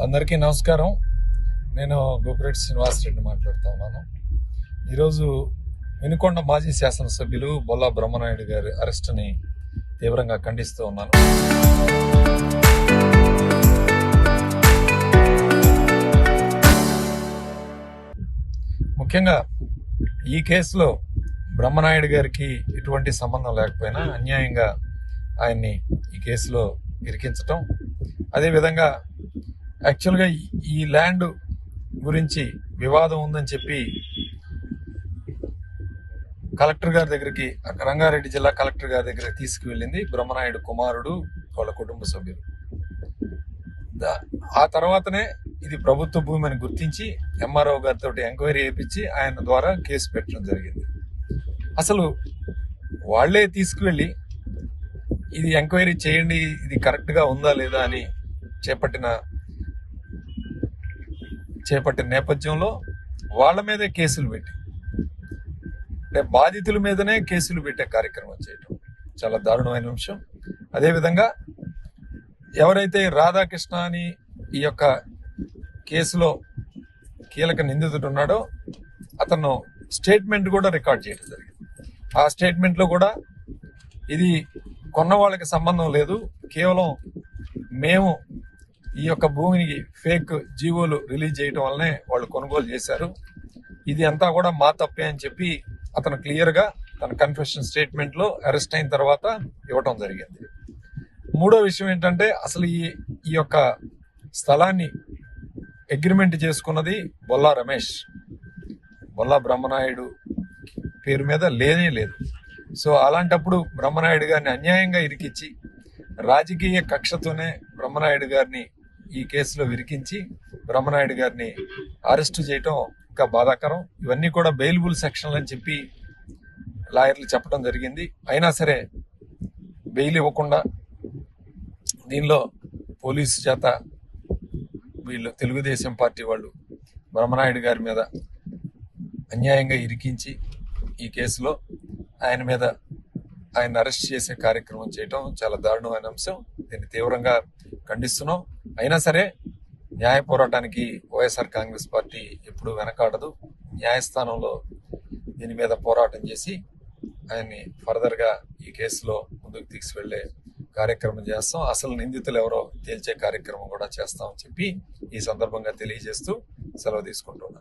అందరికీ నమస్కారం. నేను గోపిరెడ్డి శ్రీనివాసరెడ్డి మాట్లాడుతూ ఉన్నాను. ఈరోజు వినుకొండ మాజీ శాసనసభ్యులు బొల్లా బ్రహ్మనాయుడు గారి అరెస్టుని తీవ్రంగా ఖండిస్తూ ఉన్నాను. ముఖ్యంగా ఈ కేసులో బ్రహ్మనాయుడు గారికి ఎటువంటి సంబంధం లేకపోయినా అన్యాయంగా ఆయన్ని ఈ కేసులో ఇరికించటం, అదేవిధంగా యాక్చువల్గా ఈ ల్యాండ్ గురించి వివాదం ఉందని చెప్పి కలెక్టర్ గారి దగ్గరికి, రంగారెడ్డి జిల్లా కలెక్టర్ గారి దగ్గరికి తీసుకువెళ్ళింది బ్రహ్మనాయుడు కుమారుడు, వాళ్ళ కుటుంబ సభ్యులు. ఆ తర్వాతనే ఇది ప్రభుత్వ భూమి అని గుర్తించి ఎంఆర్ఓ గారితో ఎంక్వైరీ చేయించి ఆయన ద్వారా కేసు పెట్టడం జరిగింది. అసలు వాళ్లే తీసుకువెళ్ళి ఇది ఎంక్వైరీ చేయండి, ఇది కరెక్ట్గా ఉందా లేదా అని చేపట్టిన నేపథ్యంలో వాళ్ళ మీదే కేసులు పెట్టి, అంటే బాధితుల మీదనే కేసులు పెట్టే కార్యక్రమం చేయటం చాలా దారుణమైన అంశం. అదేవిధంగా ఎవరైతే రాధాకృష్ణ అని ఈ యొక్క కేసులో కీలక నిందితుడు ఉన్నాడో అతను స్టేట్మెంట్ కూడా రికార్డ్ చేయడం జరిగింది. ఆ స్టేట్మెంట్లో కూడా ఇది కొన్న వాళ్ళకి సంబంధం లేదు, కేవలం మేము ఈ యొక్క భూమిని ఫేక్ జీవోలు రిలీజ్ చేయడం వల్లనే వాళ్ళు కొనుగోలు చేశారు, ఇది అంతా కూడా మా తప్పే అని చెప్పి అతను క్లియర్గా తన కన్ఫెషన్ స్టేట్మెంట్లో అరెస్ట్ అయిన తర్వాత ఇవ్వటం జరిగింది. మూడో విషయం ఏంటంటే, అసలు ఈ యొక్క స్థలాన్ని అగ్రిమెంట్ చేసుకున్నది బొల్లా రమేష్, బొల్లా బ్రహ్మనాయుడు పేరు మీద లేనే లేదు. సో అలాంటప్పుడు బ్రహ్మనాయుడు గారిని అన్యాయంగా ఇరికించి, రాజకీయ కక్షతోనే బ్రహ్మనాయుడు గారిని ఈ కేసులో ఇరికించి బ్రహ్మనాయుడు గారిని అరెస్టు చేయటం ఇంకా బాధాకరం. ఇవన్నీ కూడా బెయిలబుల్ సెక్షన్లు అని చెప్పి లాయర్లు చెప్పడం జరిగింది. అయినా సరే బెయిల్ ఇవ్వకుండా దీనిలో పోలీసు చేత వీళ్ళు తెలుగుదేశం పార్టీ వాళ్ళు బ్రహ్మనాయుడు గారి మీద అన్యాయంగా ఇరికించి ఈ కేసులో ఆయన అరెస్ట్ చేసే కార్యక్రమం చేయటం చాలా దారుణమైన అంశం. దీన్ని తీవ్రంగా ఖండిస్తున్నాం. అయినా సరే న్యాయ పోరాటానికి వైఎస్ఆర్ కాంగ్రెస్ పార్టీ ఎప్పుడూ వెనకాడదు. న్యాయస్థానంలో దీని మీద పోరాటం చేసి ఆయన్ని ఫర్దర్గా ఈ కేసులో ముందుకు తీసుకువెళ్లే కార్యక్రమం చేస్తాం. అసలు నిందితులు ఎవరో తేల్చే కార్యక్రమం కూడా చేస్తామని చెప్పి ఈ సందర్భంగా తెలియజేస్తూ సెలవు తీసుకుంటాం.